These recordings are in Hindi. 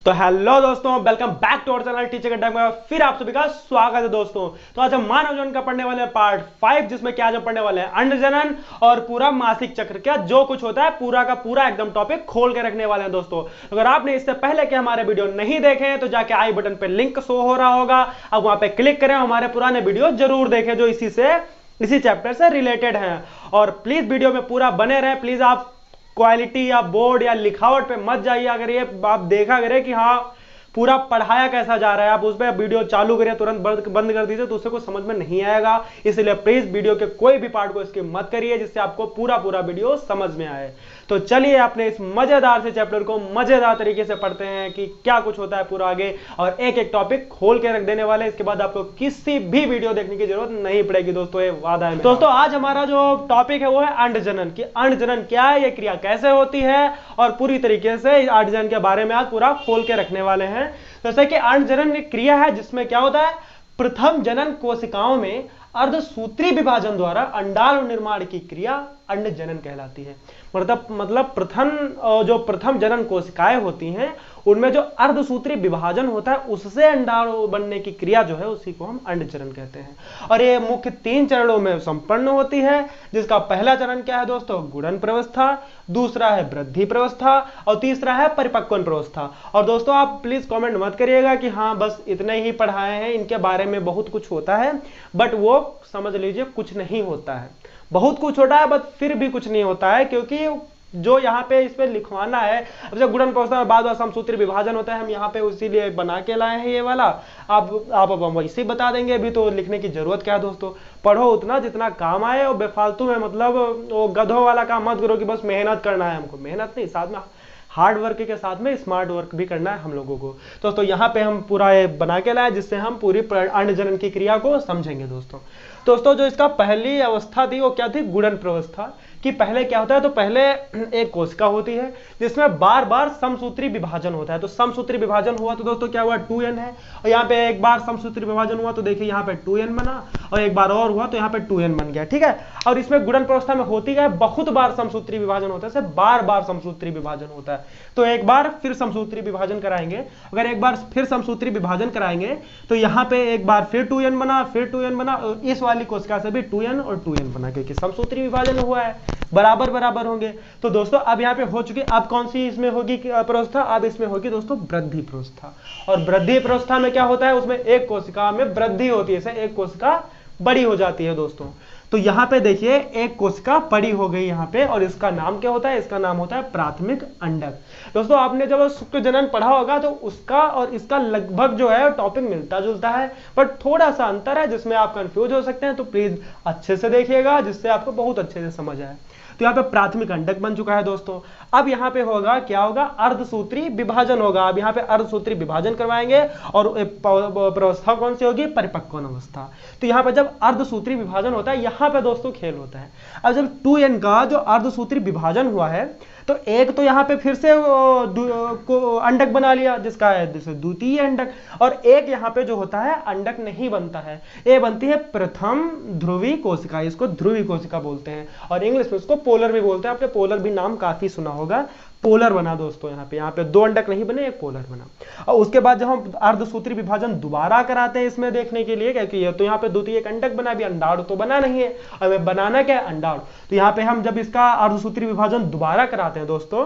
तो हेलो दोस्तों, welcome back to our channel teacher Adda में फिर आप सभी का स्वागत है दोस्तों। तो आज हम मानव जीवन का पढ़ने वाले हैं पार्ट 5, जिसमें क्या जो पढ़ने वाले हैं अंडजनन और पूरा मासिक चक्र, क्या जो कुछ होता है पूरा का पूरा एकदम टॉपिक खोल के रखने वाले हैं दोस्तों। अगर आपने इससे पहले के हमारे वीडियो नहीं देखे हैं तो जाके आई बटन पे लिंक शो हो रहा होगा, अब वहां पे क्लिक करें, हमारे पुराने वीडियो जरूर देखें जो इसी चैप्टर से रिलेटेड हैं। और प्लीज वीडियो में पूरा बने रहें। प्लीज आप क्वालिटी या बोर्ड या लिखावट पे मत जाइए। अगर ये आप देखा करें कि हाँ पूरा पढ़ाया कैसा जा रहा है, आप उस पर वीडियो चालू करिए तुरंत बंद कर दीजिए तो उससे कुछ समझ में नहीं आएगा। इसलिए प्लीज वीडियो के कोई भी पार्ट को स्किप मत करिए, जिससे आपको पूरा वीडियो समझ में आए। तो चलिए अपने इस मजेदार से चैप्टर को मजेदार तरीके से पढ़ते हैं कि क्या कुछ होता है पूरा आगे, और एक एक टॉपिक खोल के रख देने वाले। इसके बाद आपको किसी भी वीडियो देखने की जरूरत नहीं पड़ेगी दोस्तों, ये वादा है। दोस्तों आज हमारा जो टॉपिक है वो है अंडजनन की अंडजनन क्या है, ये क्रिया कैसे होती है, और पूरी तरीके से अंडजनन के बारे में आज पूरा खोल के रखने वाले हैं। जैसे कि अंडजनन एक क्रिया है जिसमें क्या होता है, प्रथम जनन कोशिकाओं में अर्धसूत्री विभाजन द्वारा अंडाणु निर्माण की क्रिया अंडजनन कहलाती है। मतलब प्रथम जनन कोशिकाएं होती हैं उनमें जो अर्धसूत्री विभाजन होता है उससे अंडाणु बनने की क्रिया जो है उसी को हम अंडजनन कहते हैं। और ये मुख्य 3 चरणों में संपन्न होती है, जिसका पहला चरण क्या है दोस्तों, गुणन प्रवस्था, दूसरा है वृद्धि प्रवस्था, और तीसरा है परिपक्वन प्रवस्था। और दोस्तों आप प्लीज कमेंट मत करिएगा कि हाँ बस इतने ही पढ़ाए हैं, इनके बारे में बहुत कुछ होता है, बट वो समझ लीजिए कुछ नहीं होता है। बहुत कुछ होता है बट फिर भी कुछ नहीं होता है, क्योंकि जो यहाँ पे इस पे लिखवाना है, अब जब गुणन प्रवस्था में बाद समसूत्री विभाजन होता है, हम यहाँ पे उसीलिए बना के लाए हैं ये वाला। आप वैसे ही बता देंगे, अभी तो लिखने की जरूरत क्या है दोस्तों। पढ़ो उतना जितना काम आए, और बेफालतू में मतलब वो गधों वाला काम मत करो कि बस मेहनत करना है हमको। मेहनत नहीं, साथ में हार्ड वर्क के साथ में स्मार्ट वर्क भी करना है हम लोगों को। दोस्तों यहाँ पे हम पूरा ये बना के लाए जिससे हम पूरी अंडजनन की क्रिया को समझेंगे दोस्तों। जो इसका पहली अवस्था थी वो क्या थी, गुणन प्रवस्था। कि पहले क्या होता है, तो पहले एक कोशिका होती है जिसमें बार बार समसूत्री विभाजन होता है। तो समसूत्री विभाजन हुआ तो दोस्तों क्या हुआ, 2n है, और यहाँ पे एक बार समसूत्री विभाजन हुआ तो देखिए यहाँ पे 2n बना, और एक बार और हुआ तो यहाँ पे 2n बन गया, ठीक है। और इसमें गुणन प्रवस्था में होती है बहुत बार समसूत्री विभाजन होता है, बार बार समसूत्री विभाजन होता है। तो एक बार फिर समसूत्री विभाजन कराएंगे, अगर एक बार फिर समसूत्री विभाजन कराएंगे तो यहाँ पे एक बार फिर 2n बना, फिर 2n बना, और इस वाली कोशिका से भी 2n और 2n बना, क्योंकि समसूत्री विभाजन हुआ है, बराबर होंगे। तो दोस्तों अब यहाँ पे हो चुकी, अब कौन सी इसमें होगी प्रवस्था, अब इसमें होगी दोस्तों वृद्धि प्रवस्था। और वृद्धि प्रवस्था में क्या होता है, उसमें एक कोशिका में वृद्धि होती है, एक कोशिका बड़ी हो जाती है दोस्तों। तो यहाँ पे देखिए एक कोशिका बड़ी हो गई यहाँ पे, और इसका नाम क्या होता है, इसका नाम होता है प्राथमिक अंडक। दोस्तों आपने जब शुक्र जनन पढ़ा होगा तो उसका और इसका लगभग जो है टॉपिक मिलता जुलता है, बट थोड़ा सा अंतर है जिसमें आप कंफ्यूज हो सकते हैं। तो प्लीज अच्छे से देखिएगा जिससे आपको बहुत अच्छे से समझ आए। तो यहाँ पे प्राथमिक अंडक बन चुका है दोस्तों। अब यहाँ पे होगा क्या होगा, अर्धसूत्री विभाजन होगा। अब यहाँ पे अर्धसूत्री विभाजन करवाएंगे, और प्रवस्था कौन सी होगी, परिपक्वन अवस्था। तो यहाँ पे जब अर्धसूत्री विभाजन होता है, यहाँ पे दोस्तों खेल होता है। अब जब 2n का जो अर्धसूत्री विभाजन हुआ है तो एक तो यहाँ पे फिर से अंडक बना लिया जिसका है द्वितीय अंडक, और एक यहाँ पे जो होता है अंडक नहीं बनता है, ये बनती है प्रथम ध्रुवी कोशिका। इसको ध्रुवी कोशिका बोलते हैं, और इंग्लिश में इसको पोलर भी बोलते हैं। आपने पोलर भी नाम काफी सुना होगा। पोलर बना दोस्तों, यहाँ पे 2 अंडक नहीं बने, एक पोलर बना। और उसके बाद जब हम अर्धसूत्री विभाजन दोबारा कराते हैं इसमें देखने के लिए, क्योंकि ये तो यहाँ पे द्वितीय अंडक बना, भी अंडाणु तो बना नहीं है, हमें बनाना क्या है, अंडाणु। तो यहाँ पे हम जब इसका अर्धसूत्री विभाजन दोबारा कराते हैं दोस्तों,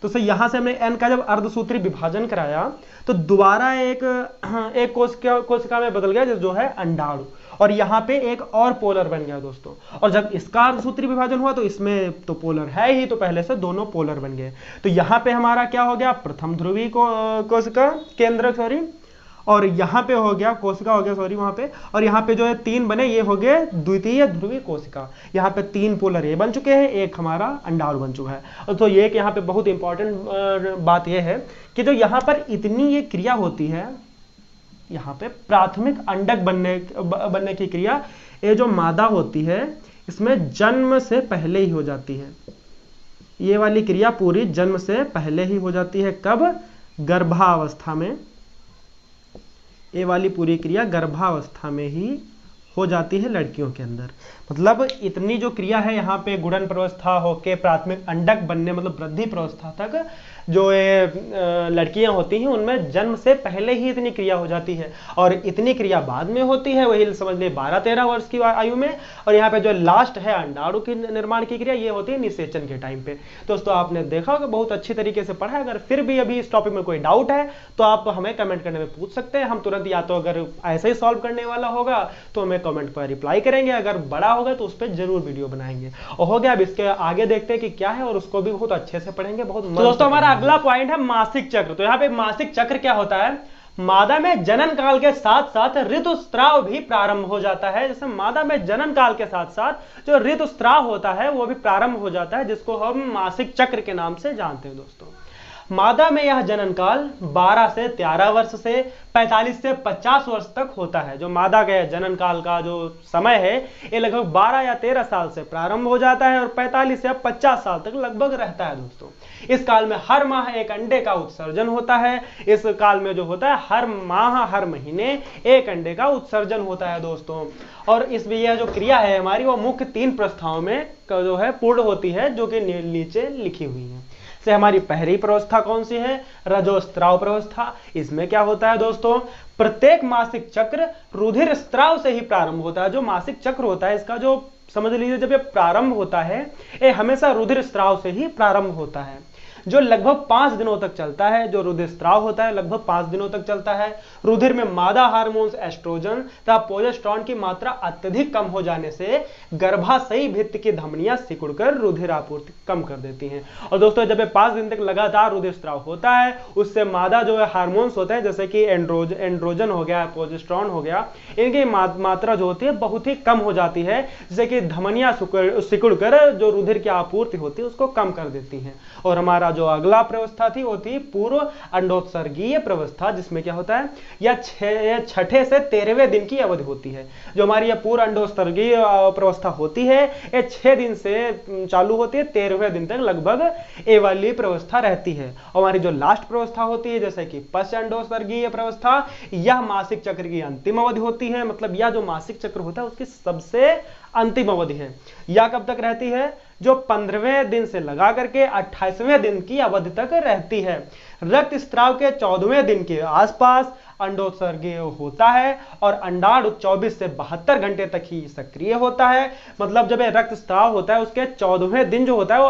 तो यहां से हमने n का जब अर्धसूत्री विभाजन कराया तो दोबारा एक कोशिका में बदल गया जो है अंडाणु, और यहाँ पे एक और पोलर बन गया दोस्तों। और जब इसका अर्धसूत्री विभाजन हुआ तो इसमें तो पोलर है ही, तो पहले से दोनों पोलर बन गए। तो यहाँ पे हमारा क्या हो गया, प्रथम ध्रुवी कोशिका केंद्रक, सॉरी, और यहाँ पे हो गया कोशिका हो गया, सॉरी वहां पे, और यहाँ पे जो है 3 बने, ये हो गए द्वितीय ध्रुवी कोशिका। यहाँ पे 3 पोलर ये बन चुके हैं, एक हमारा अंडाणु बन चुका है। तो ये यहाँ पे बहुत इंपॉर्टेंट बात यह है कि जो यहाँ पर इतनी ये क्रिया होती है, यहाँ पे प्राथमिक अंडक बनने की क्रिया, ये जो मादा होती है इसमें जन्म से पहले ही हो जाती है। ये वाली क्रिया पूरी जन्म से पहले ही हो जाती है। कब, गर्भावस्था में। ये वाली पूरी क्रिया गर्भावस्था में ही हो जाती है लड़कियों के अंदर। मतलब इतनी जो क्रिया है यहाँ पे गुणन प्रवस्था होके प्राथमिक अंडक बनने मतलब वृद्धि प्रवस्था तक जो ये लड़कियां होती हैं उनमें जन्म से पहले ही इतनी क्रिया हो जाती है और इतनी क्रिया बाद में होती है, वही समझ ले 12-13 वर्ष की आयु में। और यहाँ पे जो लास्ट है अंडाणु की निर्माण की क्रिया ये होती है निषेचन के टाइम पे। दोस्तों आपने देखा होगा बहुत अच्छी तरीके से पढ़ा है। अगर फिर भी अभी इस टॉपिक में कोई डाउट है तो आप हमें कमेंट करने में पूछ सकते हैं, हम तुरंत या तो अगर ऐसे ही सॉल्व करने वाला होगा तो हमें कमेंट पर रिप्लाई करेंगे, अगर बड़ा होगा तो उस पर जरूर वीडियो बनाएंगे। और हो गया, अब इसके आगे देखते हैं कि क्या है और उसको भी बहुत अच्छे से पढ़ेंगे। बहुत दोस्तों हमारा अगला पॉइंट है मासिक चक्र। तो यहाँ पे मासिक चक्र क्या होता है, मादा में जनन काल के साथ साथ ऋतुस्राव भी प्रारंभ हो जाता है। जैसे मादा में जनन काल के साथ साथ जो ऋतुस्राव होता है वो भी प्रारंभ हो जाता है, जिसको हम मासिक चक्र के नाम से जानते हैं। दोस्तों मादा में यह जनन काल 12 से 13 वर्ष से 45 से 50 वर्ष तक होता है। जो मादा के जनन काल का जो समय है ये लगभग 12 या 13 साल से प्रारंभ हो जाता है और 45 या 50 साल तक लगभग रहता है। दोस्तों इस काल में हर माह एक अंडे का उत्सर्जन होता है। इस काल में जो होता है हर माह हर महीने एक अंडे का उत्सर्जन होता है। दोस्तों और इस यह जो क्रिया है हमारी वो मुख्य 3 प्रस्थाओं में जो है पूर्ण होती है, जो कि नीचे लिखी हुई है। से हमारी पहली प्रवस्था कौन सी है, रजोस्त्राव प्रवस्था। इसमें क्या होता है दोस्तों, प्रत्येक मासिक चक्र रुधिर स्त्राव से ही प्रारंभ होता है। जो मासिक चक्र होता है इसका जो समझ लीजिए जब ये प्रारंभ होता है ये हमेशा रुधिर स्त्राव से ही प्रारंभ होता है, जो लगभग 5 दिनों तक चलता है। जो रुधिर स्त्राव होता है लगभग 5 दिनों तक चलता है। रुधिर में मादा हार्मोन्स एस्ट्रोजन तथा प्रोजेस्टेरोन की मात्रा अत्यधिक कम हो जाने से गर्भाशयी भित्ति की धमनियां सिकुड़कर रुधिर आपूर्ति कम कर देती हैं। और दोस्तों जब 5 दिन तक लगातार रुधिर स्त्राव होता है उससे मादा जो है हार्मोन्स होते हैं जैसे कि एंड्रोजन हो गया, प्रोजेस्टेरोन हो गया, इनकी मात्रा जो होती है बहुत ही कम हो जाती है, जिससे कि धमनियां सिकुड़कर जो रुधिर की आपूर्ति होती है उसको कम कर देती हैं। और हमारा जो अगला प्रवस्था थी वो थी पूर्व अंडोत्सर्गीय प्रवस्था, जिसमें क्या होता है यह 6ठे से 13वें दिन की अवधि होती है। जो हमारी यह पूर्व अंडोत्सर्गीय प्रवस्था होती है ये 6 दिन से चालू होती है, 13वें दिन तक लगभग ये वाली प्रवस्था रहती है। और हमारी जो लास्ट प्रवस्था होती है जैसे कि पश्च अंडोत्सर्गीय प्रवस्था, यह मासिक चक्र की अंतिम अवधि होती है। मतलब यह जो मासिक चक्र होता है उसकी सबसे अंतिम अवधि है। यह कब तक रहती है, जो 15वें दिन से लगा करके 28वें दिन की अवधि तक रहती है। रक्त स्त्राव के 14वें दिन के आसपास अंडोत्सर्गीय होता है और अंडाणु 24 से 72 घंटे तक ही सक्रिय होता है। मतलब जब रक्त स्त्राव होता है उसके 14वें दिन जो होता है वो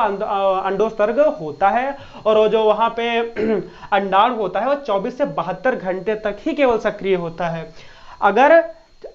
अंडोत्सर्ग होता है और जो वहां पे अंडाणु होता है वो 24 से 72 घंटे तक ही केवल सक्रिय होता है। अगर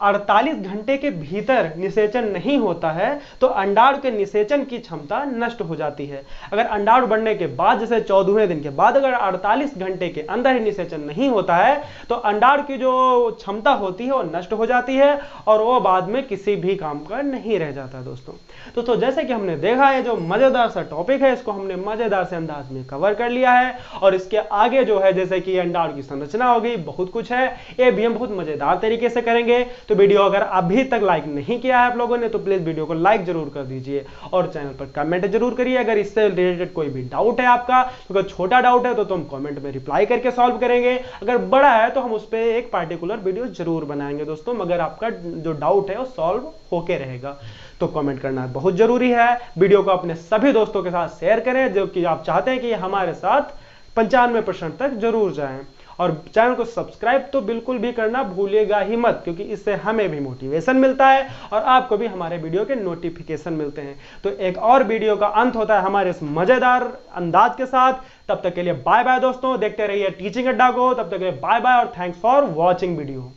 48 घंटे के भीतर निषेचन नहीं होता है तो अंडाणु के निषेचन की क्षमता नष्ट हो जाती है। अगर अंडाणु बढ़ने के बाद जैसे 14वें दिन के बाद अगर 48 घंटे के अंदर ही निषेचन नहीं होता है तो अंडाणु की जो क्षमता होती है वो नष्ट हो जाती है और वो बाद में किसी भी काम का नहीं रह जाता। दोस्तों जैसे कि हमने देखा है जो मजेदार सा टॉपिक है इसको हमने मजेदार से अंदाज में कवर कर लिया है और इसके आगे जो है जैसे कि अंडाणु की संरचना होगी, बहुत कुछ है, ये भी हम बहुत मजेदार तरीके से करेंगे। तो वीडियो अगर अभी तक लाइक नहीं किया है आप लोगों ने तो प्लीज वीडियो को लाइक जरूर कर दीजिए और चैनल पर कमेंट जरूर करिए। अगर इससे रिलेटेड कोई भी डाउट है आपका, तो अगर छोटा डाउट है तो हम कमेंट में रिप्लाई करके सॉल्व करेंगे, अगर बड़ा है तो हम उस पर एक पार्टिकुलर वीडियो जरूर बनाएंगे। दोस्तों मगर आपका जो डाउट है वो सॉल्व होके रहेगा, तो कमेंट करना बहुत जरूरी है। वीडियो को अपने सभी दोस्तों के साथ शेयर करें जो कि आप चाहते हैं कि हमारे साथ 95% तक जरूर जाएं और चैनल को सब्सक्राइब तो बिल्कुल भी करना भूलिएगा ही मत, क्योंकि इससे हमें भी मोटिवेशन मिलता है और आपको भी हमारे वीडियो के नोटिफिकेशन मिलते हैं। तो एक और वीडियो का अंत होता है हमारे इस मजेदार अंदाज के साथ। तब तक के लिए बाय बाय दोस्तों, देखते रहिए टीचिंग अड्डा को। तब तक के लिए बाय बाय और थैंक्स फॉर वॉचिंग वीडियो।